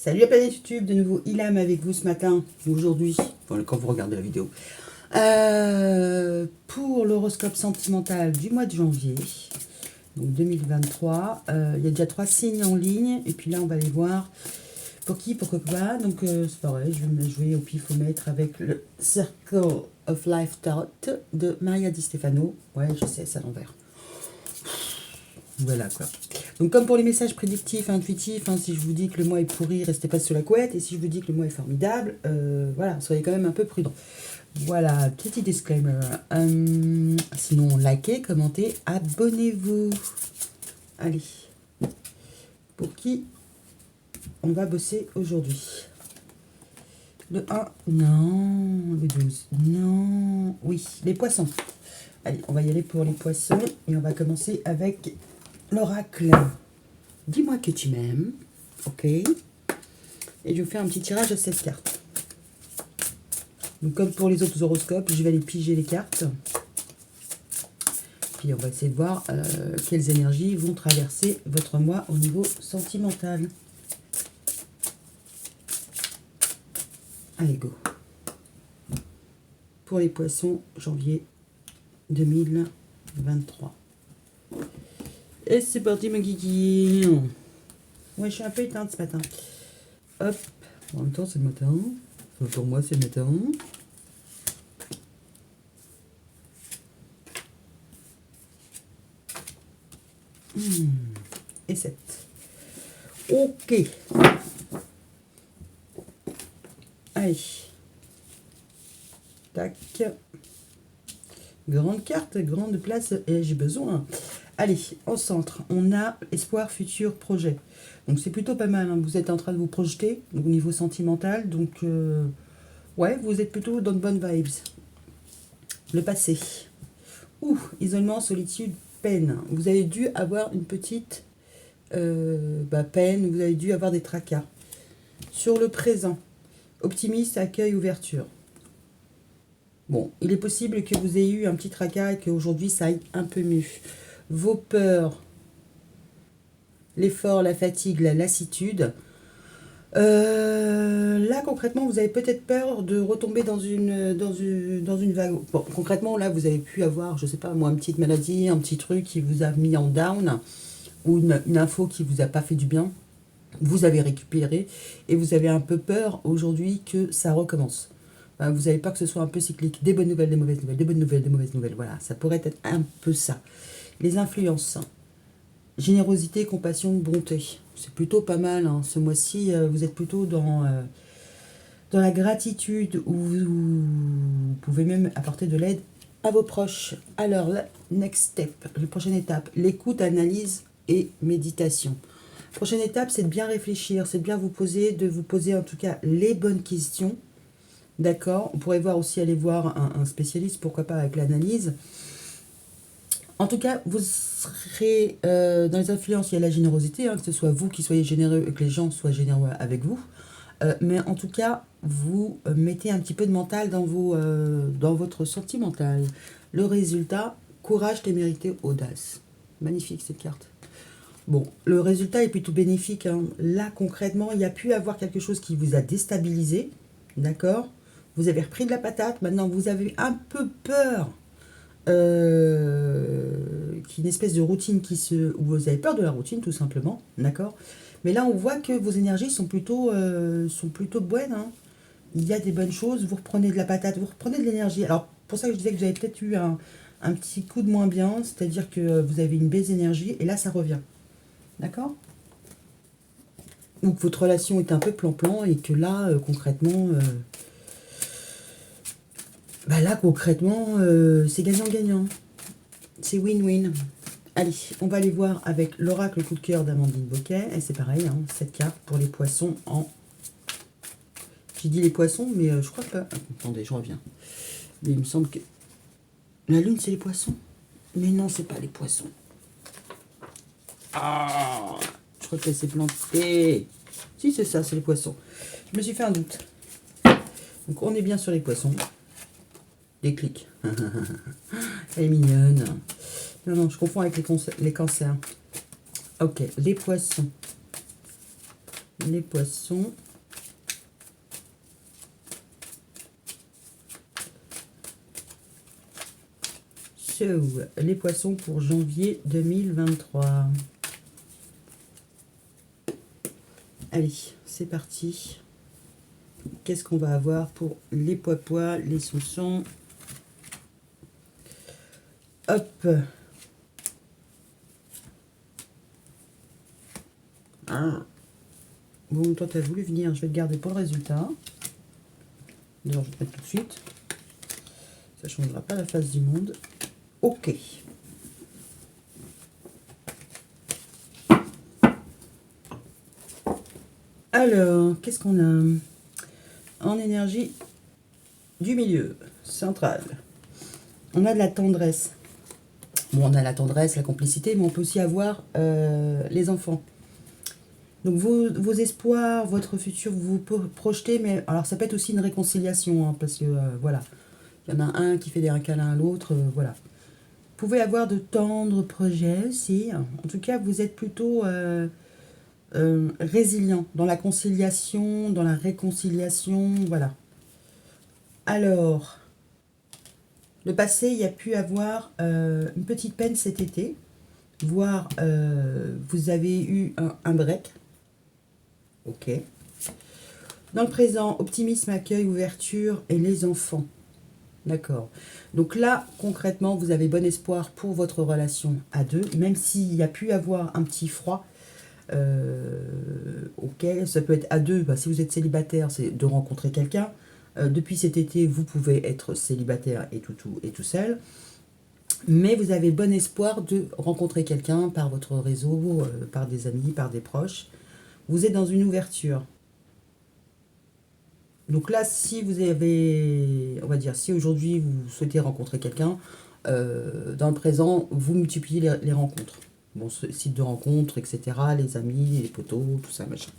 Salut la planète YouTube, de nouveau Ilham avec vous ce matin, aujourd'hui, quand vous regardez la vidéo, pour l'horoscope sentimental du mois de janvier, donc 2023. Il y a déjà 3 signes en ligne, et puis là on va aller voir pour qui, pourquoi pas. Donc c'est pareil, je vais me la jouer au pifomètre avec le Circle of Life Tarot de Maria Di Stefano. Ouais, je sais, c'est à l'envers. Voilà quoi. Donc comme pour les messages prédictifs, intuitifs, si je vous dis que le mois est pourri, restez pas sous la couette. Et si je vous dis que le mois est formidable, voilà, soyez quand même un peu prudents. Voilà, petit disclaimer. Sinon, likez, commentez, abonnez-vous. Allez. Pour qui on va bosser aujourd'hui? Le 1, non. Le 12, non. Oui, les poissons. Allez, on va y aller pour les poissons. Et on va commencer avec l'oracle. Dis-moi que tu m'aimes. Ok. Et je vais faire un petit tirage à 7 cartes. Donc, comme pour les autres horoscopes, je vais aller piger les cartes. Puis on va essayer de voir quelles énergies vont traverser votre mois au niveau sentimental. Allez, go. Pour les poissons, janvier 2023. Et c'est parti, mon kiki. Ouais, je suis un peu éteinte ce matin. Hop. En même temps, c'est le matin. Enfin, pour moi, c'est le matin. Et 7. Ok. Allez. Tac. Grande carte, grande place, ai-je besoin? Allez, au centre, on a espoir, futur, projet. Donc c'est plutôt pas mal, hein. Vous êtes en train de vous projeter au niveau sentimental. Donc, ouais, vous êtes plutôt dans de bonnes vibes. Le passé. Isolement, solitude, peine. Vous avez dû avoir une petite peine, vous avez dû avoir des tracas. Sur le présent, optimiste, accueil, ouverture. Bon, il est possible que vous ayez eu un petit tracas et qu'aujourd'hui ça aille un peu mieux. Vos peurs, l'effort, la fatigue, la lassitude. Là, concrètement, vous avez peut-être peur de retomber dans une vague. Bon, concrètement, là, vous avez pu avoir, je sais pas moi, une petite maladie, un petit truc qui vous a mis en down, ou une info qui vous a pas fait du bien. Vous avez récupéré et vous avez un peu peur aujourd'hui que ça recommence. Vous avez peur que ce soit un peu cyclique. Des bonnes nouvelles, des mauvaises nouvelles, des bonnes nouvelles, des mauvaises nouvelles. Voilà, ça pourrait être un peu ça. Les influences. Générosité, compassion, bonté. C'est plutôt pas mal. Hein. Ce mois-ci, vous êtes plutôt dans la gratitude, où vous pouvez même apporter de l'aide à vos proches. Alors, la next step, la prochaine étape, l'écoute, analyse et méditation. Prochaine étape, c'est de bien réfléchir, c'est de bien de vous poser en tout cas les bonnes questions. D'accord. On pourrait aller voir un spécialiste, pourquoi pas avec l'analyse. En tout cas, vous serez dans les influences, il y a la générosité, que ce soit vous qui soyez généreux et que les gens soient généreux avec vous. Mais en tout cas, vous mettez un petit peu de mental dans votre sentimental. Le résultat, courage, témérité, audace. Magnifique cette carte. Bon, le résultat est plutôt bénéfique. Hein. Là, concrètement, il y a pu avoir quelque chose qui vous a déstabilisé. D'accord ? Vous avez repris de la patate. Maintenant, vous avez un peu peur qu'il y ait une espèce de routine où vous avez peur de la routine, tout simplement. D'accord ? Mais là, on voit que vos énergies sont plutôt bonnes. Hein. Il y a des bonnes choses. Vous reprenez de la patate, vous reprenez de l'énergie. Alors, pour ça que je disais que vous avez peut-être eu un petit coup de moins bien. C'est-à-dire que vous avez une baisse d'énergie. Et là, ça revient. D'accord ? Donc votre relation est un peu plan-plan et que là, concrètement, c'est gagnant-gagnant. C'est win-win. Allez, on va aller voir avec l'oracle coup de cœur d'Amandine Boquet. Et c'est pareil, hein, cette carte pour les poissons en... J'ai dit les poissons, mais je crois pas... Attendez, je reviens. Mais il me semble que... La lune, c'est les poissons? Mais non, c'est pas les poissons. Ah, je crois qu'elle s'est plantée. Si, c'est ça, c'est les poissons. Je me suis fait un doute. Donc, on est bien sur les poissons. Déclic. Elle est mignonne. Non, je confonds avec les cancers. Ok, les poissons. les poissons. Les poissons pour janvier 2023. Allez, c'est parti. Qu'est-ce qu'on va avoir pour les pois, les saucons? Hop. Ah. Bon, toi, tu as voulu venir. Je vais le garder pour le résultat. D'ailleurs, je vais le mettre tout de suite. Ça ne changera pas la face du monde. Ok. Alors, qu'est-ce qu'on a en énergie du milieu central? On a de la tendresse. Bon, on a la tendresse, la complicité, mais on peut aussi avoir les enfants. Donc, vos espoirs, votre futur, vous projetez, mais alors ça peut être aussi une réconciliation, hein, parce que voilà, il y en a un qui fait des câlins à l'autre, voilà. Vous pouvez avoir de tendres projets aussi. En tout cas, vous êtes plutôt résilient dans la conciliation, dans la réconciliation, voilà. Alors, le passé, il y a pu avoir une petite peine cet été, voire vous avez eu un break. Ok. Dans le présent, optimisme, accueil, ouverture et les enfants. D'accord. Donc là, concrètement, vous avez bon espoir pour votre relation à deux, même s'il y a pu avoir un petit froid. Ok, ça peut être à deux. Bah, si vous êtes célibataire, c'est de rencontrer quelqu'un. Depuis cet été, vous pouvez être célibataire et tout seul. Mais vous avez bon espoir de rencontrer quelqu'un par votre réseau, par des amis, par des proches. Vous êtes dans une ouverture. Donc là, si vous avez, on va dire, si aujourd'hui vous souhaitez rencontrer quelqu'un, dans le présent, vous multipliez les rencontres. Bon, ce site de rencontres, etc., les amis, les potos, tout ça, machin.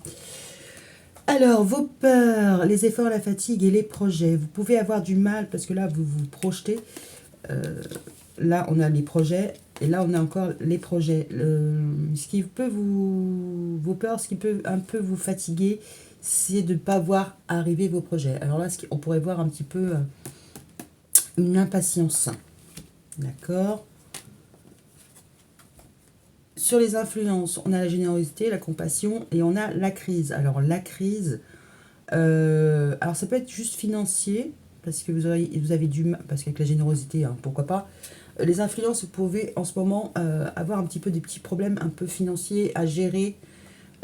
Alors, vos peurs, les efforts, la fatigue et les projets. Vous pouvez avoir du mal, parce que là, vous vous projetez. Là, on a les projets, et là, on a encore les projets. Ce qui peut vos peurs, ce qui peut un peu vous fatiguer, c'est de ne pas voir arriver vos projets. Alors là, on pourrait voir un petit peu une impatience. D'accord. Sur les influences, on a la générosité, la compassion et on a la crise. Alors la crise, alors ça peut être juste financier, parce que vous avez du mal, parce qu'avec la générosité, hein, pourquoi pas. Les influences, vous pouvez en ce moment avoir un petit peu des petits problèmes un peu financiers à gérer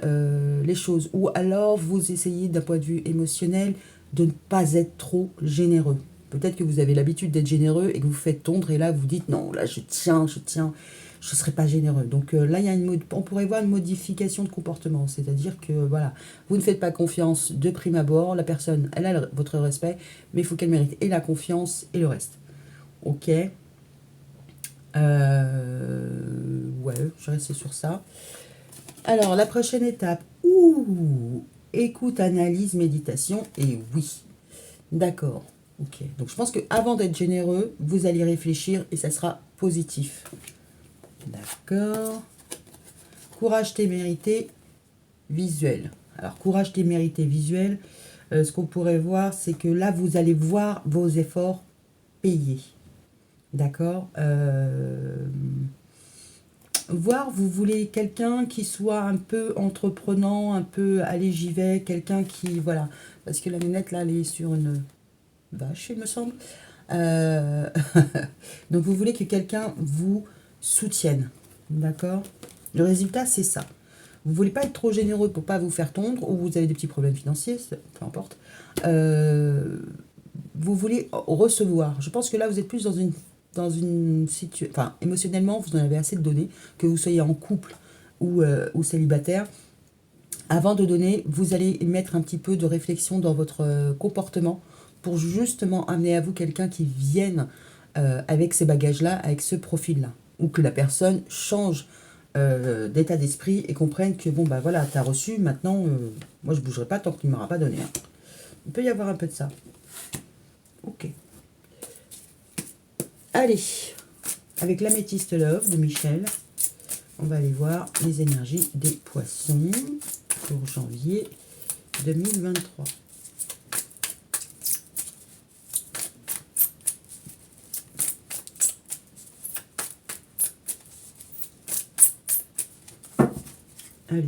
les choses. Ou alors vous essayez d'un point de vue émotionnel de ne pas être trop généreux. Peut-être que vous avez l'habitude d'être généreux et que vous faites tondre et là vous dites non, là je tiens, je ne serai pas généreux. Donc là, on pourrait voir une modification de comportement. C'est-à-dire que voilà, vous ne faites pas confiance de prime abord. La personne, elle a votre respect, mais il faut qu'elle mérite et la confiance et le reste. Ok. Ouais, je vais rester sur ça. Alors, la prochaine étape. Écoute, analyse, méditation. Et oui. D'accord. Ok. Donc, je pense qu'avant d'être généreux, vous allez réfléchir et ça sera positif. D'accord. Courage, témérité, visuel. Alors, courage, témérité, visuel. Ce qu'on pourrait voir, c'est que là, vous allez voir vos efforts payés. D'accord. Voir, vous voulez quelqu'un qui soit un peu entreprenant, un peu allez, j'y vais, quelqu'un qui, voilà. Parce que la lunette, là, elle est sur une vache, il me semble. Donc, vous voulez que quelqu'un vous soutienne. D'accord. Le résultat, c'est ça. Vous ne voulez pas être trop généreux pour ne pas vous faire tondre, ou vous avez des petits problèmes financiers, peu importe. Vous voulez recevoir. Je pense que là, vous êtes plus dans une situation... Enfin, émotionnellement, vous en avez assez de donner, que vous soyez en couple ou célibataire. Avant de donner, vous allez mettre un petit peu de réflexion dans votre comportement pour justement amener à vous quelqu'un qui vienne avec ces bagages-là, avec ce profil-là. Ou que la personne change d'état d'esprit et comprenne que bon, bah voilà, t'as reçu, maintenant, moi je bougerai pas tant qu'il ne m'aura pas donné. Hein. Il peut y avoir un peu de ça. Ok. Allez, avec l'améthyste Love de Michel, on va aller voir les énergies des poissons. pour janvier 2023. Allez.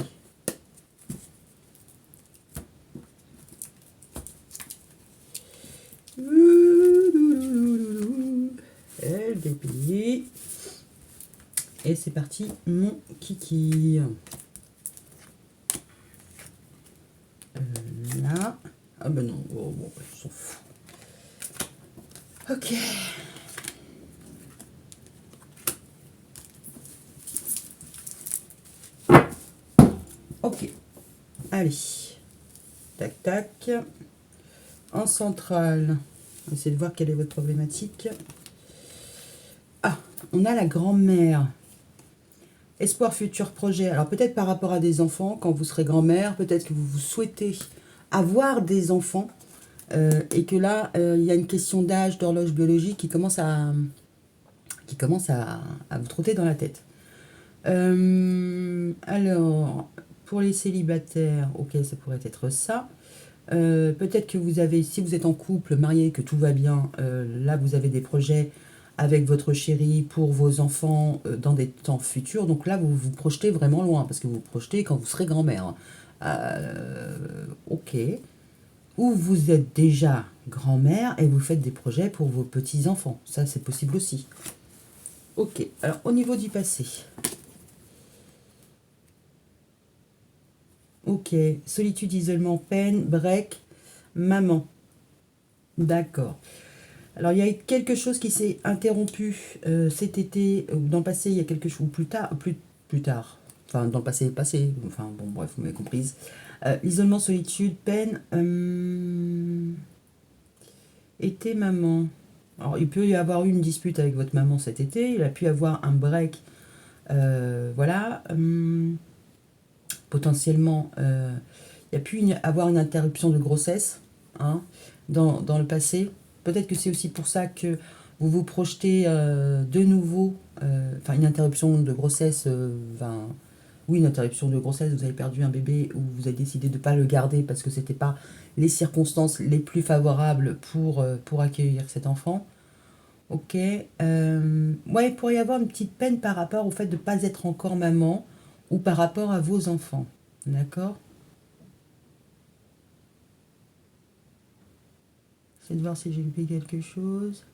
LDP. Et c'est parti, mon kiki. Là. Ah ben non, oh, bon, on s'en fout. Ok. Ok. Allez. Tac, tac. En centrale, on va essayer de voir quelle est votre problématique. Ah, on a la grand-mère. Espoir, futur projet. Alors peut-être par rapport à des enfants, quand vous serez grand-mère, peut-être que vous souhaitez avoir des enfants et que là, il y a une question d'âge, d'horloge biologique qui commence à vous trotter dans la tête. Alors, pour les célibataires, ok, ça pourrait être ça. Peut-être que vous avez, si vous êtes en couple, marié, que tout va bien, là vous avez des projets avec votre chéri pour vos enfants dans des temps futurs. Donc là vous vous projetez vraiment loin, parce que vous vous projetez quand vous serez grand-mère. Ok. Ou vous êtes déjà grand-mère et vous faites des projets pour vos petits-enfants. Ça c'est possible aussi. Ok. Alors au niveau du passé. Ok, solitude, isolement, peine, break, maman. D'accord. Alors, il y a quelque chose qui s'est interrompu cet été, ou dans le passé, il y a quelque chose, ou plus tard. Enfin, dans le passé, enfin, bon, bref, vous m'avez comprise. Isolement, solitude, peine, été, maman. Alors, il peut y avoir eu une dispute avec votre maman cet été, il a pu y avoir un break, voilà. Potentiellement, il y a pu avoir une interruption de grossesse hein, dans le passé. Peut-être que c'est aussi pour ça que vous vous projetez de nouveau, enfin une interruption de grossesse, oui, une interruption de grossesse, vous avez perdu un bébé ou vous avez décidé de ne pas le garder parce que ce n'était pas les circonstances les plus favorables pour accueillir cet enfant. Ok. Ouais, il pourrait y avoir une petite peine par rapport au fait de ne pas être encore maman ou par rapport à vos enfants. D'accord. J'essaie de voir si j'ai loupé quelque chose.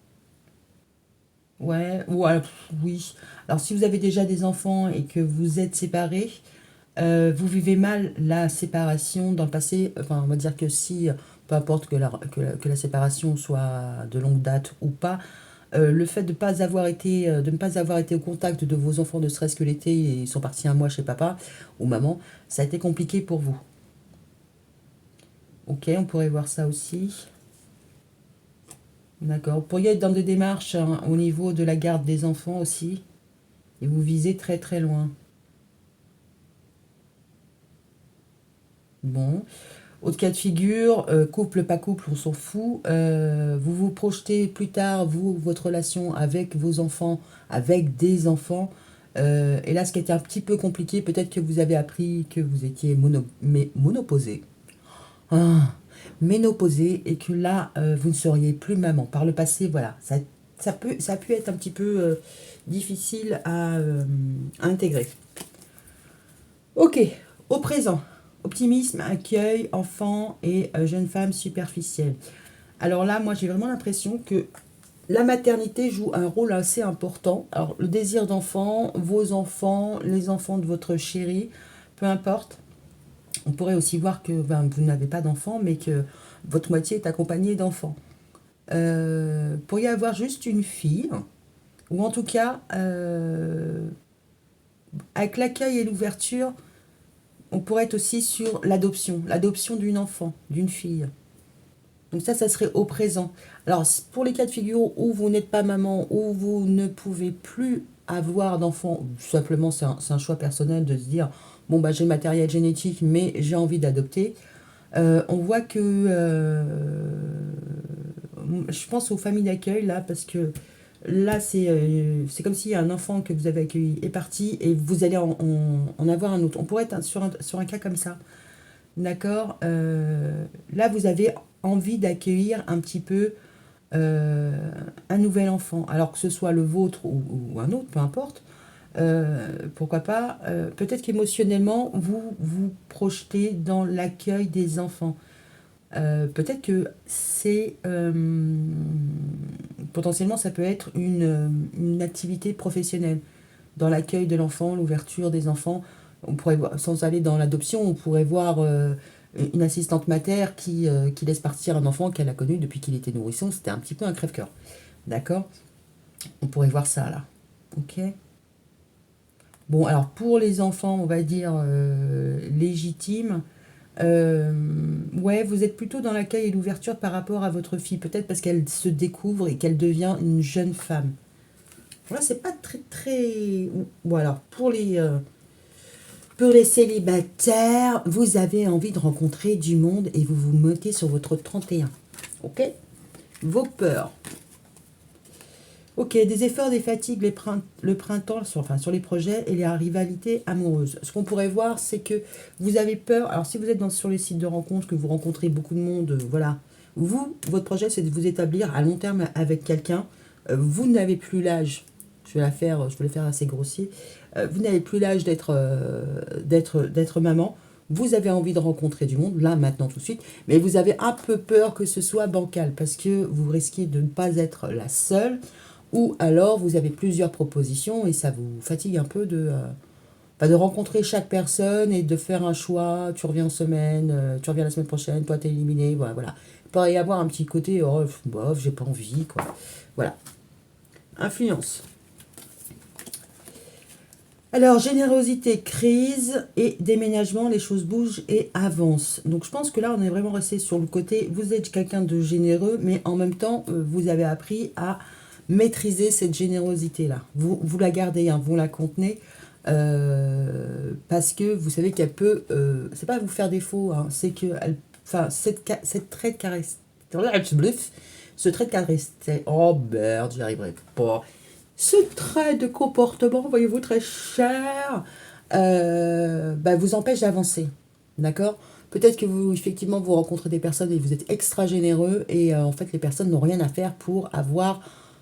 Ouais, ouais, oui. Alors, si vous avez déjà des enfants et que vous êtes séparés, vous vivez mal la séparation dans le passé. Enfin, on va dire que si, peu importe que la séparation soit de longue date ou pas, le fait de ne pas avoir été au contact de vos enfants, ne serait-ce que l'été, ils sont partis un mois chez papa ou maman, ça a été compliqué pour vous. Ok, on pourrait voir ça aussi. D'accord. Vous pourriez être dans des démarches hein, au niveau de la garde des enfants aussi, et vous visez très très loin. Bon. Autre cas de figure, couple, pas couple, on s'en fout. Vous vous projetez plus tard, vous, votre relation avec vos enfants, avec des enfants. Et là, ce qui était un petit peu compliqué, peut-être que vous avez appris que vous étiez monopausé. Ah, ménopausée et que là, vous ne seriez plus maman. Par le passé, voilà, ça a pu être un petit peu difficile à intégrer. Ok, au présent, optimisme, accueil, enfant et jeune femme superficielle. Alors là, moi, j'ai vraiment l'impression que la maternité joue un rôle assez important. Alors, le désir d'enfant, vos enfants, les enfants de votre chéri, peu importe. On pourrait aussi voir que ben, vous n'avez pas d'enfant, mais que votre moitié est accompagnée d'enfants. Pour y avoir juste une fille, ou en tout cas, avec l'accueil et l'ouverture, on pourrait être aussi sur l'adoption d'une enfant, d'une fille. Donc ça serait au présent. Alors, pour les cas de figure où vous n'êtes pas maman, où vous ne pouvez plus avoir d'enfant, tout simplement c'est un choix personnel de se dire, bon bah j'ai le matériel génétique, mais j'ai envie d'adopter. On voit que je pense aux familles d'accueil là parce que là c'est comme si un enfant que vous avez accueilli est parti et vous allez en avoir un autre. On pourrait être sur un cas comme ça. d'accord? Là, vous avez envie d'accueillir un petit peu un nouvel enfant, alors que ce soit le vôtre ou un autre, peu importe. Pourquoi pas, peut-être qu'émotionnellement, vous vous projetez dans l'accueil des enfants. Peut-être que c'est potentiellement ça peut être une activité professionnelle dans l'accueil de l'enfant, l'ouverture des enfants. On pourrait voir, sans aller dans l'adoption, on pourrait voir une assistante mater qui laisse partir un enfant qu'elle a connu depuis qu'il était nourrisson. C'était un petit peu un crève-cœur. D'accord? On pourrait voir ça là. Ok? Bon, alors pour les enfants, on va dire légitimes, ouais, vous êtes plutôt dans l'accueil et l'ouverture par rapport à votre fille. Peut-être parce qu'elle se découvre et qu'elle devient une jeune femme. Voilà, c'est pas très très. Voilà, pour les célibataires, vous avez envie de rencontrer du monde et vous vous mettez sur votre 31. Ok? Vos peurs. Ok, des efforts, des fatigues, le printemps, sur les projets et les rivalités amoureuses. Ce qu'on pourrait voir, c'est que vous avez peur. Alors, si vous êtes sur les sites de rencontres, que vous rencontrez beaucoup de monde, voilà. Vous, votre projet, c'est de vous établir à long terme avec quelqu'un. Vous n'avez plus l'âge. Je vais le faire assez grossier. Vous n'avez plus l'âge d'être maman. Vous avez envie de rencontrer du monde, là, maintenant, tout de suite. Mais vous avez un peu peur que ce soit bancal parce que vous risquez de ne pas être la seule. Ou alors vous avez plusieurs propositions et ça vous fatigue un peu de rencontrer chaque personne et de faire un choix. Tu reviens en semaine, tu reviens la semaine prochaine, toi t'es éliminé. Voilà, voilà. Il pourrait y avoir un petit côté, oh, bof, j'ai pas envie, quoi. Voilà. Influence. Alors, générosité, crise et déménagement, les choses bougent et avancent. Donc, je pense que là, on est vraiment resté sur le côté, vous êtes quelqu'un de généreux, mais en même temps, vous avez appris à maîtriser cette générosité-là. Vous la gardez, hein, vous la contenez, parce que vous savez qu'elle peut, c'est pas vous faire défaut, hein, c'est que, enfin, cette trait de caractère, ce trait de caractère, oh merde, j'y arriverai pas. Ce trait de comportement, voyez-vous, très cher, bah, vous empêche d'avancer. D'accord? Peut-être que vous, effectivement, vous rencontrez des personnes et vous êtes extra généreux et en fait, les personnes n'ont rien à faire pour avoir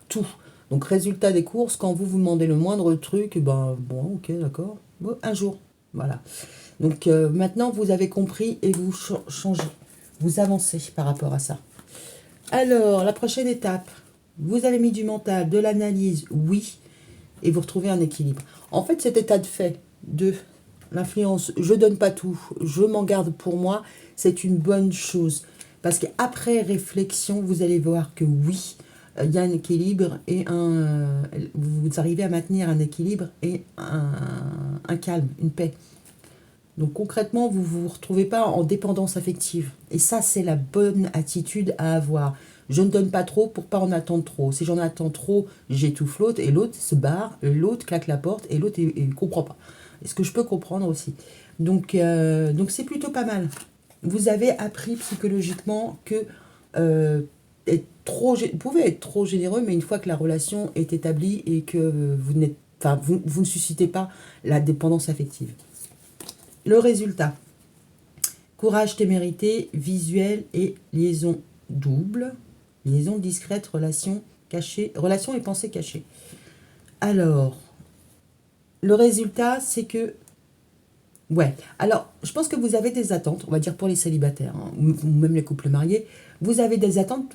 tout. Donc, résultat des courses, quand vous vous demandez le moindre truc, ben bon, ok, d'accord. Bon, un jour. Voilà. Donc, maintenant, vous avez compris et vous changez. Vous avancez par rapport à ça. Alors, la prochaine étape. Vous avez mis du mental, de l'analyse, oui, et vous retrouvez un équilibre. En fait, cet état de fait de l'influence, je donne pas tout, je m'en garde pour moi, c'est une bonne chose. Parce qu'après réflexion, vous allez voir que oui, il y a un équilibre et vous arrivez à maintenir un équilibre et un calme, une paix. Donc concrètement, vous ne vous retrouvez pas en dépendance affective. Et ça, c'est la bonne attitude à avoir. Je ne donne pas trop pour pas en attendre trop. Si j'en attends trop, j'étouffe l'autre et l'autre se barre, l'autre claque la porte et l'autre ne comprend pas. Est-ce que je peux comprendre aussi? Donc c'est plutôt pas mal. Vous avez appris psychologiquement que vous pouvez être trop généreux, mais une fois que la relation est établie et que vous ne suscitez pas la dépendance affective. Le résultat, courage, témérité, visuel et liaison double, liaison discrète, relation cachée, relation et pensée cachée. Alors, le résultat, c'est que, ouais, alors, je pense que vous avez des attentes, on va dire pour les célibataires, hein, ou même les couples mariés, vous avez des attentes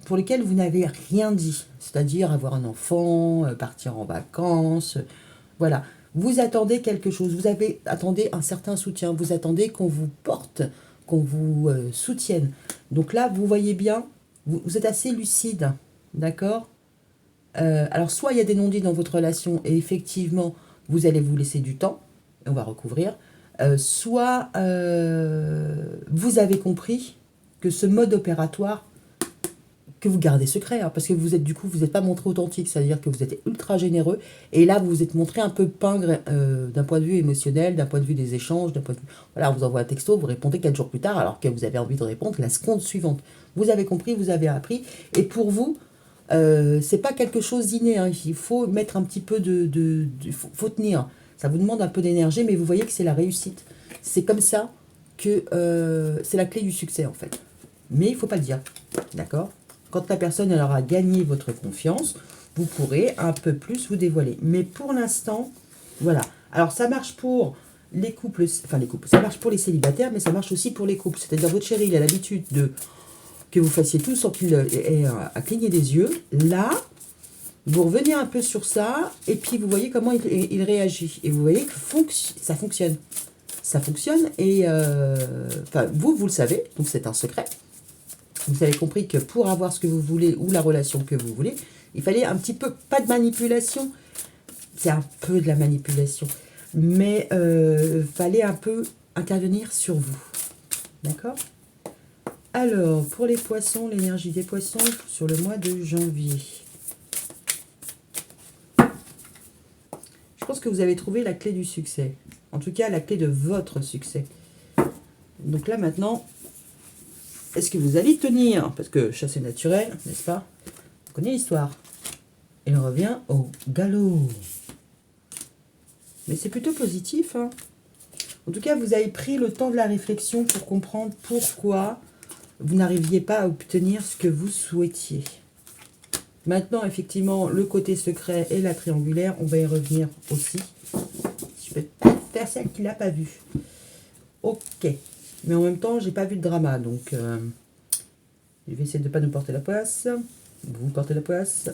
pour lesquelles vous n'avez rien dit, c'est-à-dire avoir un enfant, partir en vacances, voilà. Vous attendez quelque chose, attendez un certain soutien, vous attendez qu'on vous porte, qu'on vous soutienne. Donc là, vous voyez bien, vous êtes assez lucide, d'accord? Alors soit il y a des non-dits dans votre relation et effectivement, vous allez vous laisser du temps, et on va recouvrir, soit vous avez compris que ce mode opératoire que vous gardez secret, hein, parce que vous n'êtes pas montré authentique, c'est-à-dire que vous êtes ultra généreux, et là vous vous êtes montré un peu pingre d'un point de vue émotionnel, d'un point de vue des échanges, d'un point de vue... Voilà, on vous envoie un texto, vous répondez 4 jours plus tard, alors que vous avez envie de répondre la seconde suivante. Vous avez compris, vous avez appris, et pour vous, c'est pas quelque chose d'inné, hein, il faut mettre un petit peu faut tenir, ça vous demande un peu d'énergie, mais vous voyez que c'est la réussite. C'est comme ça que c'est la clé du succès, en fait. Mais il ne faut pas le dire, d'accord? Quand la personne elle aura gagné votre confiance, vous pourrez un peu plus vous dévoiler. Mais pour l'instant, voilà. Alors, ça marche pour les couples, enfin les couples, ça marche pour les célibataires, mais ça marche aussi pour les couples. C'est-à-dire, votre chéri, il a l'habitude de que vous fassiez tout sans qu'il ait à cligner des yeux. Là, vous revenez un peu sur ça, et puis vous voyez comment il réagit. Et vous voyez que ça fonctionne. Ça fonctionne, et enfin, vous le savez, donc c'est un secret. Vous avez compris que pour avoir ce que vous voulez, ou la relation que vous voulez, il fallait un petit peu, pas de manipulation, c'est un peu de la manipulation, mais fallait un peu intervenir sur vous. D'accord? Alors, pour les poissons, l'énergie des poissons sur le mois de janvier. Je pense que vous avez trouvé la clé du succès. En tout cas, la clé de votre succès. Donc là, maintenant, est-ce que vous allez tenir? Parce que chasser naturel, n'est-ce pas? On connaît l'histoire. Il revient au galop. Mais c'est plutôt positif, hein. En tout cas, vous avez pris le temps de la réflexion pour comprendre pourquoi vous n'arriviez pas à obtenir ce que vous souhaitiez. Maintenant, effectivement, le côté secret et la triangulaire, on va y revenir aussi. Je vais peut-être faire celle qui ne l'a pas vu. Ok. Mais en même temps, j'ai pas vu de drama, donc je vais essayer de ne pas nous porter la poisse. Vous portez la poisse.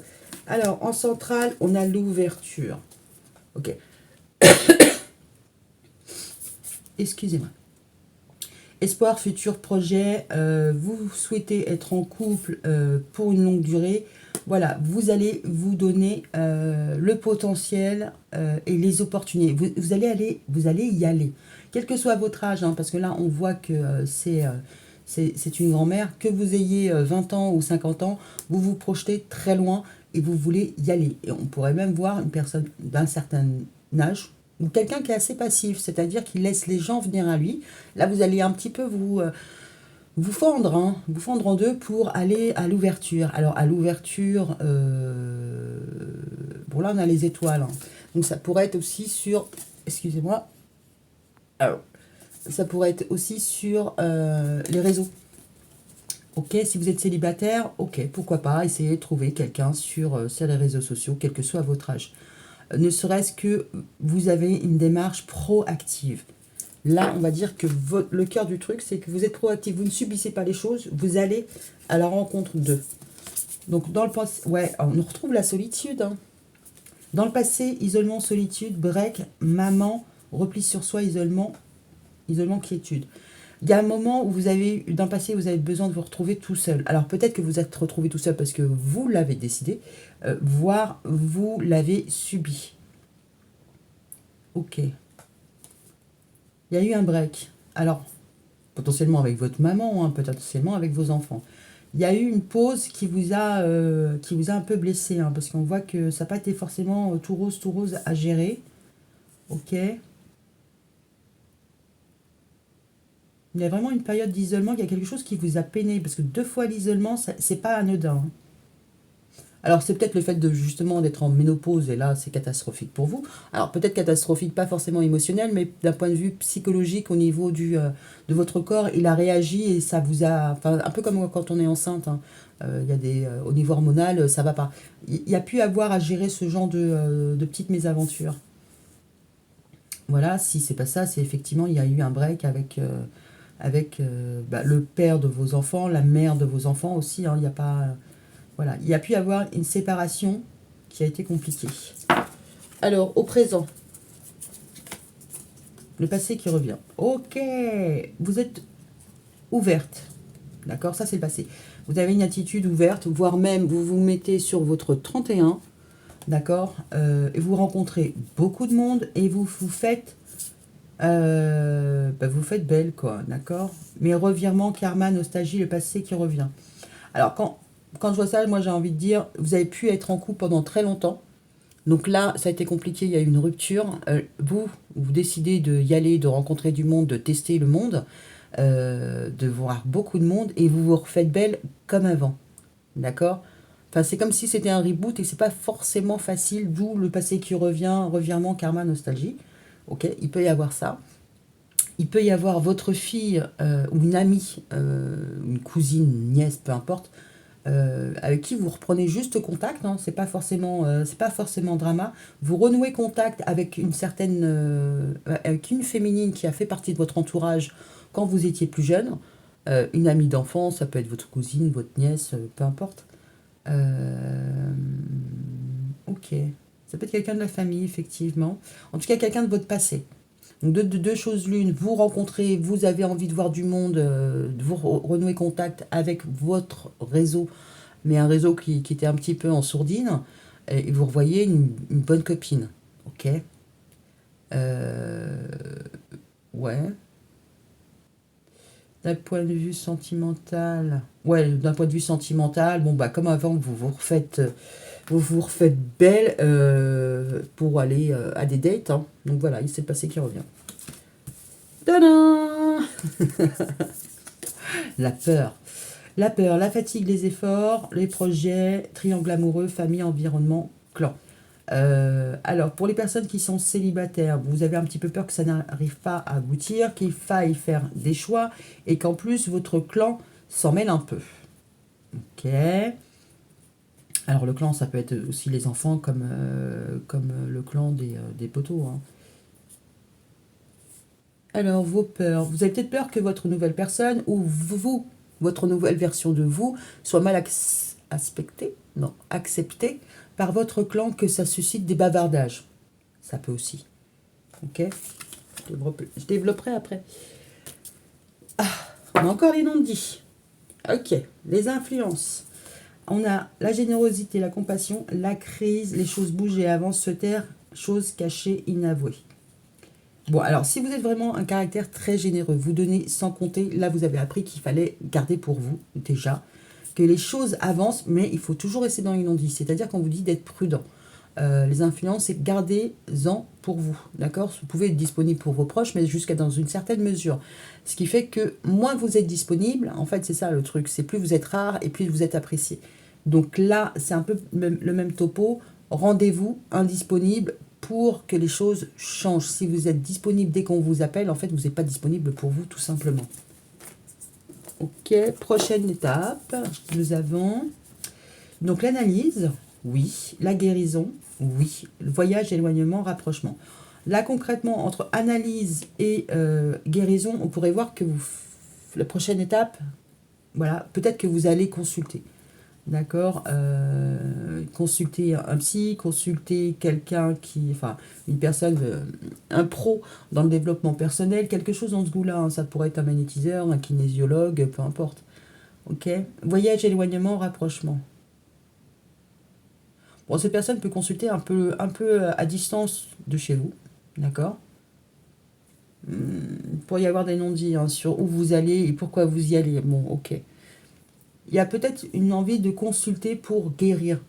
Alors, en centrale, on a l'ouverture. Ok. Excusez-moi. Espoir, futur projet, vous souhaitez être en couple pour une longue durée. Voilà, vous allez vous donner le potentiel et les opportunités. Vous allez y aller. Quel que soit votre âge, hein, parce que là, on voit que c'est une grand-mère. Que vous ayez 20 ans ou 50 ans, vous vous projetez très loin et vous voulez y aller. Et on pourrait même voir une personne d'un certain âge, ou quelqu'un qui est assez passif, c'est-à-dire qui laisse les gens venir à lui. Là, vous allez un petit peu vous fendre, hein, vous fendre en deux pour aller à l'ouverture. Alors, à l'ouverture, bon là, on a les étoiles. Hein. Donc, ça pourrait être aussi sur, excusez-moi, alors, ça pourrait être aussi sur les réseaux. Ok, si vous êtes célibataire, ok, pourquoi pas, essayez de trouver quelqu'un sur les réseaux sociaux, quel que soit votre âge. Ne serait-ce que vous avez une démarche proactive. Là, on va dire que le cœur du truc, c'est que vous êtes proactif, vous ne subissez pas les choses, vous allez à la rencontre d'eux. Donc, dans le passé, ouais, on retrouve la solitude. Hein. Dans le passé, isolement, solitude, break, maman, repli sur soi, isolement, quiétude. Il y a un moment où vous avez, dans le passé, vous avez besoin de vous retrouver tout seul. Alors peut-être que vous êtes retrouvé tout seul parce que vous l'avez décidé, voire vous l'avez subi. Ok. Il y a eu un break. Alors, potentiellement avec votre maman, hein, potentiellement avec vos enfants. Il y a eu une pause qui vous a un peu blessé, hein, parce qu'on voit que ça n'a pas été forcément tout rose à gérer. Ok. Il y a vraiment une période d'isolement, il y a quelque chose qui vous a peiné, parce que 2 fois l'isolement, c'est pas anodin. Alors c'est peut-être le fait de justement d'être en ménopause, et là c'est catastrophique pour vous. Alors peut-être catastrophique, pas forcément émotionnel, mais d'un point de vue psychologique au niveau de votre corps, il a réagi et ça vous a... Enfin, un peu comme quand on est enceinte, hein. Il y a au niveau hormonal, ça va pas. Il y a pu avoir à gérer ce genre de petites mésaventures. Voilà, si c'est pas ça, c'est effectivement, il y a eu un break avec le père de vos enfants, la mère de vos enfants aussi. Hein, il n'y a pas, voilà, il y a pu y avoir une séparation qui a été compliquée. Alors, au présent, le passé qui revient. Ok, vous êtes ouverte. D'accord, ça c'est le passé. Vous avez une attitude ouverte, voire même vous vous mettez sur votre 31. D'accord, et vous rencontrez beaucoup de monde et vous faites... vous faites belle, quoi, d'accord. Mais revirement, karma, nostalgie, le passé qui revient. Alors, quand je vois ça, moi, j'ai envie de dire, vous avez pu être en couple pendant très longtemps. Donc là, ça a été compliqué, il y a eu une rupture. Vous décidez de y aller, de rencontrer du monde, de tester le monde, de voir beaucoup de monde, et vous vous refaites belle comme avant, d'accord. Enfin, c'est comme si c'était un reboot, et c'est pas forcément facile, d'où le passé qui revient, revirement, karma, nostalgie. Ok, il peut y avoir ça. il peut y avoir votre fille ou une amie, une cousine, une nièce, peu importe, avec qui vous reprenez juste contact, hein, c'est pas forcément drama. Vous renouez contact avec une certaine, avec une féminine qui a fait partie de votre entourage quand vous étiez plus jeune, une amie d'enfance, ça peut être votre cousine, votre nièce, peu importe. Euh, ok, ça peut être quelqu'un de la famille, effectivement. En tout cas, quelqu'un de votre passé. Donc deux choses l'une, vous rencontrez, vous avez envie de voir du monde, de vous renouer contact avec votre réseau, mais un réseau qui était un petit peu en sourdine, et vous revoyez une bonne copine. Ok. Euh, ouais. D'un point de vue sentimental. Ouais, d'un point de vue sentimental, bon bah comme avant, vous vous refaites belle pour aller à des dates, hein. Donc voilà, il s'est le passé qui revient. Tadam! La peur. La peur, la fatigue, les efforts, les projets, triangle amoureux, famille, environnement, clan. Alors, pour les personnes qui sont célibataires, vous avez un petit peu peur que ça n'arrive pas à aboutir, qu'il faille faire des choix et qu'en plus votre clan s'en mêle un peu. Ok. Alors, le clan, ça peut être aussi les enfants comme le clan des poteaux, hein. Alors, vos peurs. Vous avez peut-être peur que votre nouvelle personne ou vous, votre nouvelle version de vous, soit mal aspectée, non, acceptée par votre clan, que ça suscite des bavardages. Ça peut aussi. Ok. Je développerai après. On a encore les non-dits. Ok. Les influences. On a la générosité, la compassion, la crise, les choses bougent et avancent, se taire, choses cachées, inavouées. Bon, alors si vous êtes vraiment un caractère très généreux, vous donnez sans compter, là vous avez appris qu'il fallait garder pour vous déjà, que les choses avancent, mais il faut toujours rester dans l'inondit, c'est-à-dire qu'on vous dit d'être prudent. Les influences, c'est gardez-en pour vous, d'accord. Vous pouvez être disponible pour vos proches, mais jusqu'à dans une certaine mesure. Ce qui fait que moins vous êtes disponible, en fait c'est ça le truc, c'est plus vous êtes rare et plus vous êtes apprécié. Donc là, c'est un peu le même topo, rendez-vous indisponible pour que les choses changent. Si vous êtes disponible dès qu'on vous appelle, en fait, vous n'êtes pas disponible pour vous, tout simplement. Ok, prochaine étape, nous avons donc l'analyse, oui, la guérison, oui, le voyage, éloignement, rapprochement. Là, concrètement, entre analyse et guérison, on pourrait voir que la prochaine étape, voilà, peut-être que vous allez consulter. D'accord. Consulter un psy, consulter quelqu'un enfin, une personne, un pro dans le développement personnel, quelque chose dans ce goût-là, hein. Ça pourrait être un magnétiseur, un kinésiologue, peu importe. Ok. Voyage, éloignement, rapprochement. Bon, cette personne peut consulter un peu à distance de chez vous. D'accord. Pour y avoir des non-dits, hein, sur où vous allez et pourquoi vous y allez. Bon, ok. Il y a peut-être une envie de consulter pour guérir.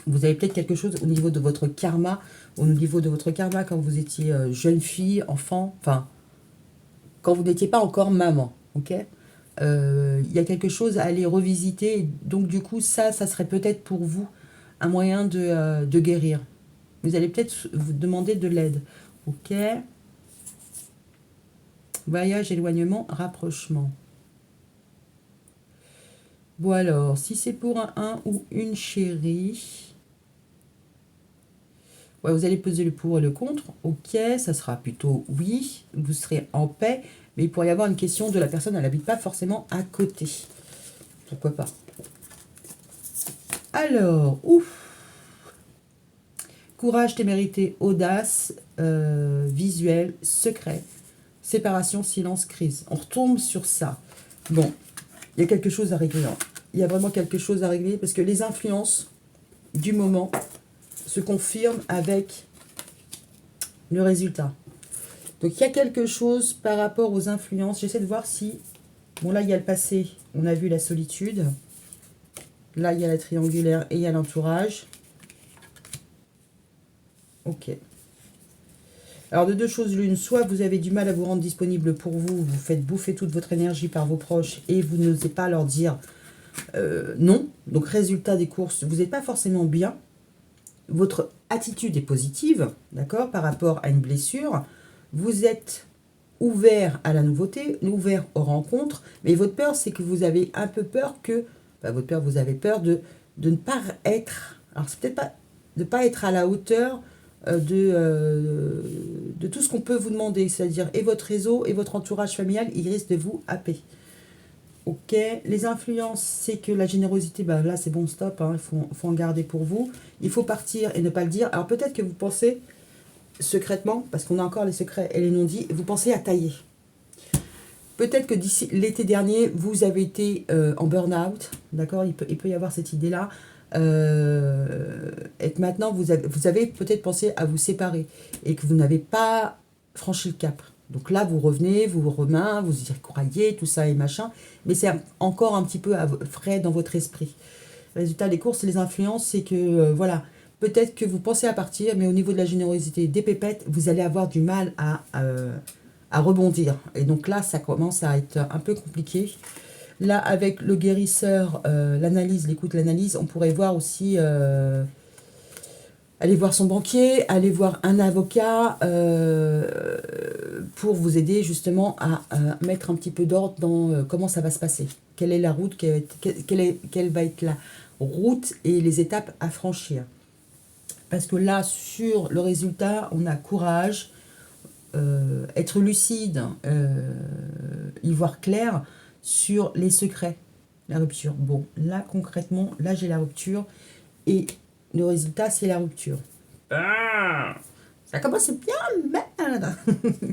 Vous avez peut-être quelque chose au niveau de votre karma, quand vous étiez jeune fille, enfant, enfin, quand vous n'étiez pas encore maman, ok. Il y a quelque chose à aller revisiter, donc du coup, ça serait peut-être pour vous un moyen de guérir. Vous allez peut-être vous demander de l'aide, ok. Voyage, éloignement, rapprochement. Bon alors, si c'est pour un ou une chérie, ouais, vous allez peser le pour et le contre. Ok, ça sera plutôt oui, vous serez en paix, mais il pourrait y avoir une question de la personne, elle n'habite pas forcément à côté. Pourquoi pas. Alors, ouf. Courage, témérité, audace, visuel, secret, séparation, silence, crise. On retombe sur ça. Bon, il y a quelque chose à régler, hein. Il y a vraiment quelque chose à régler parce que les influences du moment se confirment avec le résultat. Donc il y a quelque chose par rapport aux influences. J'essaie de voir si... Bon là il y a le passé, on a vu la solitude. Là il y a la triangulaire et il y a l'entourage. Ok. Alors de deux choses l'une, soit vous avez du mal à vous rendre disponible pour vous, vous faites bouffer toute votre énergie par vos proches et vous n'osez pas leur dire non. Donc résultat des courses, vous n'êtes pas forcément bien. Votre attitude est positive, d'accord, par rapport à une blessure. Vous êtes ouvert à la nouveauté, ouvert aux rencontres, mais votre peur, c'est que vous avez un peu peur que, enfin, votre peur, vous avez peur de ne pas être, alors c'est peut-être pas, de ne pas être à la hauteur de tout ce qu'on peut vous demander, c'est-à-dire et votre réseau et votre entourage familial, ils risquent de vous happer. Ok, les influences, c'est que la générosité, ben là c'est bon, stop, hein, faut en garder pour vous. Il faut partir et ne pas le dire. Alors peut-être que vous pensez secrètement, parce qu'on a encore les secrets et les non-dits, vous pensez à tailler. Peut-être que d'ici l'été dernier, vous avez été en burn-out, d'accord, il peut y avoir cette idée-là. Et que maintenant, vous avez peut-être pensé à vous séparer et que vous n'avez pas franchi le cap. Donc là, vous revenez, vous remain, vous y croyez, tout ça et machin, mais c'est encore un petit peu frais dans votre esprit. Le résultat des courses et les influences, c'est que, voilà, peut-être que vous pensez à partir, mais au niveau de la générosité des pépettes, vous allez avoir du mal à rebondir. Et donc là, ça commence à être un peu compliqué. Là, avec le guérisseur, l'analyse, l'écoute, l'analyse, on pourrait voir aussi aller voir son banquier, aller voir un avocat pour vous aider justement à mettre un petit peu d'ordre dans comment ça va se passer. Quelle est la route, quelle va être la route et les étapes à franchir. Parce que là, sur le résultat, on a courage, être lucide, y voir clair sur les secrets, la rupture. Bon, là concrètement, là j'ai la rupture et le résultat c'est la rupture. Ah, ça commence bien, merde.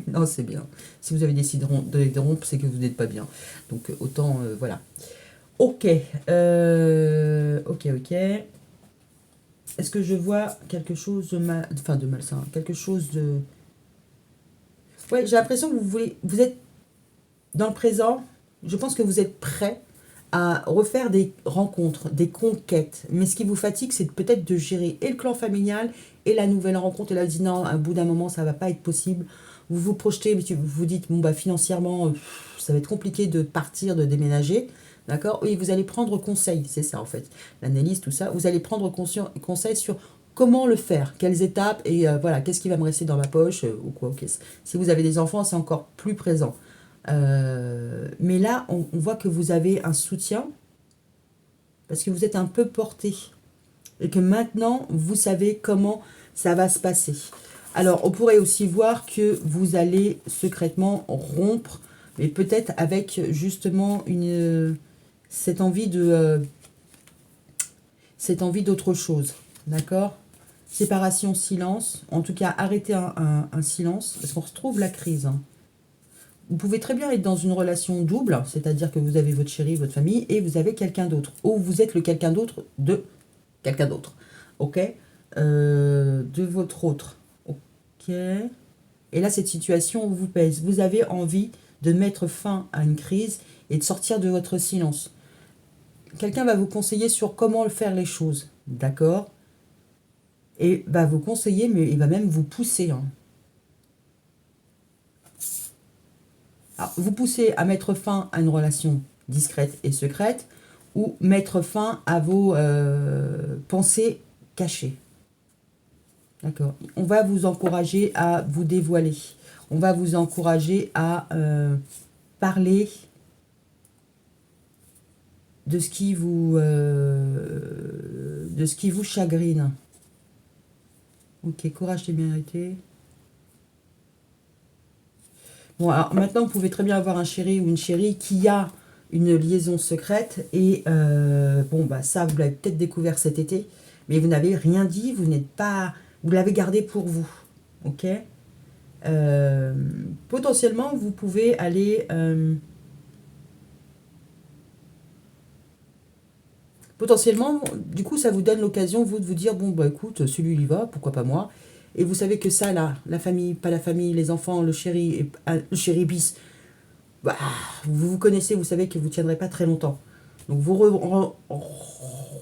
Non, c'est bien. Si vous avez décidé de rompre, c'est que vous n'êtes pas bien. Donc autant, voilà. Ok, ok. Est-ce que je vois quelque chose de de malsain, quelque chose de... Ouais, j'ai l'impression que vous êtes dans le présent. Je pense que vous êtes prêt à refaire des rencontres, des conquêtes. Mais ce qui vous fatigue, c'est peut-être de gérer et le clan familial et la nouvelle rencontre. Et là, vous dites non, à bout d'un moment, ça va pas être possible. Vous vous projetez, mais vous vous dites, bon, bah, financièrement, ça va être compliqué de partir, de déménager. D'accord. Oui, vous allez prendre conseil, c'est ça en fait. L'analyse, tout ça. Vous allez prendre conseil sur comment le faire, quelles étapes et voilà, qu'est-ce qui va me rester dans ma poche ou quoi. Ok. Si vous avez des enfants, c'est encore plus présent. Mais là, on voit que vous avez un soutien parce que vous êtes un peu porté et que maintenant, vous savez comment ça va se passer. Alors, on pourrait aussi voir que vous allez secrètement rompre, mais peut-être avec justement cette envie d'autre chose. D'accord. Séparation, silence. En tout cas, arrêter un silence parce qu'on retrouve la crise. Hein. Vous pouvez très bien être dans une relation double, c'est-à-dire que vous avez votre chéri, votre famille, et vous avez quelqu'un d'autre. Ou vous êtes le quelqu'un d'autre de quelqu'un d'autre. Ok. De votre autre. Ok. Et là, cette situation vous pèse. Vous avez envie de mettre fin à une crise et de sortir de votre silence. Quelqu'un va vous conseiller sur comment faire les choses. D'accord. Et va vous conseiller, mais il va même vous pousser. Hein. Alors, vous poussez à mettre fin à une relation discrète et secrète ou mettre fin à vos pensées cachées. D'accord. On va vous encourager à vous dévoiler. On va vous encourager à parler de ce qui vous chagrine. Ok, courage et mérité. Bon, alors maintenant, vous pouvez très bien avoir un chéri ou une chérie qui a une liaison secrète. Et bon, bah ça, vous l'avez peut-être découvert cet été. Mais vous n'avez rien dit, vous n'êtes pas... Vous l'avez gardé pour vous. Ok. Potentiellement, vous pouvez aller... potentiellement, du coup, ça vous donne l'occasion, vous, de vous dire, bon, bah écoute, celui il y va, pourquoi pas moi. Et vous savez que ça, là, la famille, pas la famille, les enfants, le chéri bis, bah, vous vous connaissez, vous savez que vous ne tiendrez pas très longtemps. Donc vous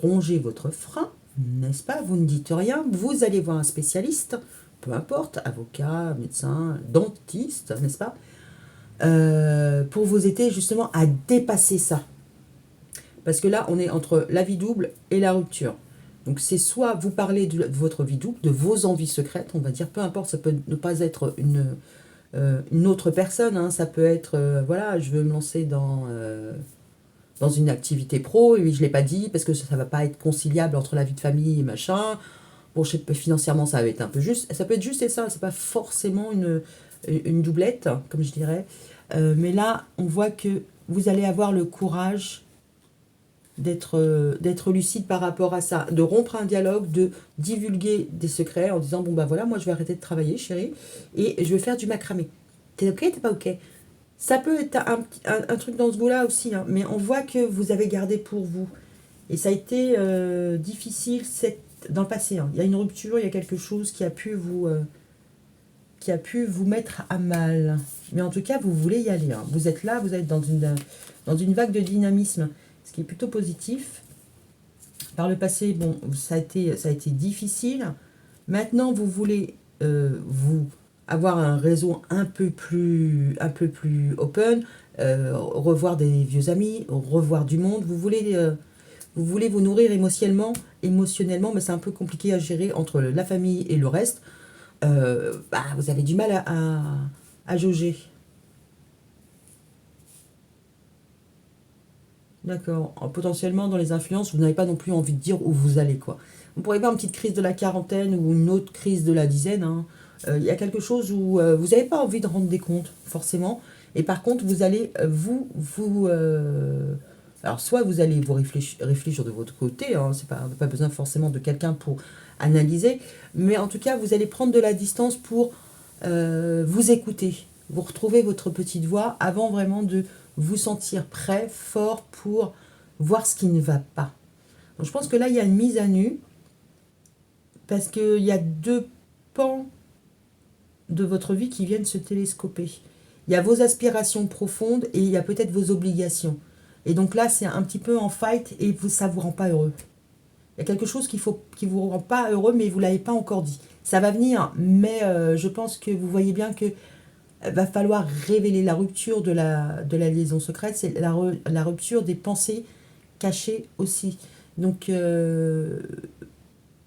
rongez votre frein, n'est-ce pas? Vous ne dites rien, vous allez voir un spécialiste, peu importe, avocat, médecin, dentiste, n'est-ce pas? Pour vous aider justement à dépasser ça. Parce que là, on est entre la vie double et la rupture. Donc c'est soit vous parlez de votre vie double, de vos envies secrètes, on va dire, peu importe, ça peut ne pas être une autre personne, hein. Ça peut être, voilà, je veux me lancer dans une activité pro, et je ne l'ai pas dit parce que ça ne va pas être conciliable entre la vie de famille et machin. Bon, je sais pas, financièrement, ça va être un peu juste. Ça peut être juste et ça, c'est pas forcément une doublette, comme je dirais. Mais là, on voit que vous allez avoir le courage d'être lucide par rapport à ça, de rompre un dialogue, de divulguer des secrets en disant, bon bah voilà, moi je vais arrêter de travailler, chérie, et je vais faire du macramé. T'es ok, t'es pas ok? Ça peut être un truc dans ce goût-là aussi, hein, mais on voit que vous avez gardé pour vous. Et ça a été difficile dans le passé, hein. Il y a une rupture, il y a quelque chose qui a pu vous mettre à mal. Mais en tout cas, vous voulez y aller, hein. Vous êtes là, vous êtes dans une vague de dynamisme, ce qui est plutôt positif. Par le passé, bon, ça a été difficile. Maintenant, vous voulez vous avoir un réseau un peu plus open, revoir des vieux amis, revoir du monde. Vous voulez vous nourrir émotionnellement, mais c'est un peu compliqué à gérer entre la famille et le reste. Bah, vous avez du mal à jauger. D'accord. Potentiellement, dans les influences, vous n'avez pas non plus envie de dire où vous allez, quoi. Vous pourriez avoir une petite crise de la quarantaine ou une autre crise de la dizaine, hein. Il y a quelque chose où vous n'avez pas envie de rendre des comptes, forcément. Et par contre, vous allez alors, soit vous allez vous réfléchir de votre côté, hein, c'est pas besoin forcément de quelqu'un pour analyser, mais en tout cas, vous allez prendre de la distance pour vous écouter, vous retrouver votre petite voix avant vraiment de vous sentir prêt, fort pour voir ce qui ne va pas. Donc, je pense que là, il y a une mise à nu parce qu'il y a deux pans de votre vie qui viennent se télescoper. Il y a vos aspirations profondes et il y a peut-être vos obligations. Et donc là, c'est un petit peu en fight et ça ne vous rend pas heureux. Il y a quelque chose qui vous rend pas heureux, mais vous ne l'avez pas encore dit. Ça va venir, mais je pense que vous voyez bien que va falloir révéler la rupture de la liaison secrète, c'est la rupture des pensées cachées aussi. Donc,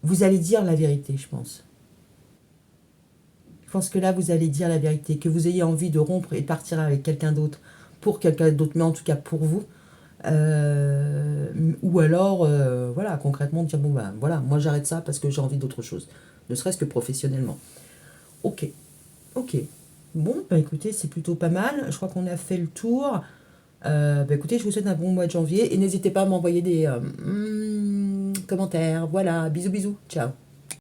vous allez dire la vérité, je pense. Je pense que là, vous allez dire la vérité. Que vous ayez envie de rompre et de partir avec quelqu'un d'autre, pour quelqu'un d'autre, mais en tout cas pour vous. Ou alors, voilà, concrètement, dire, bon, ben voilà, moi j'arrête ça parce que j'ai envie d'autre chose. Ne serait-ce que professionnellement. Ok, ok. Bon, bah écoutez, c'est plutôt pas mal. Je crois qu'on a fait le tour. Bah écoutez, je vous souhaite un bon mois de janvier et n'hésitez pas à m'envoyer des commentaires. Voilà, bisous bisous, ciao.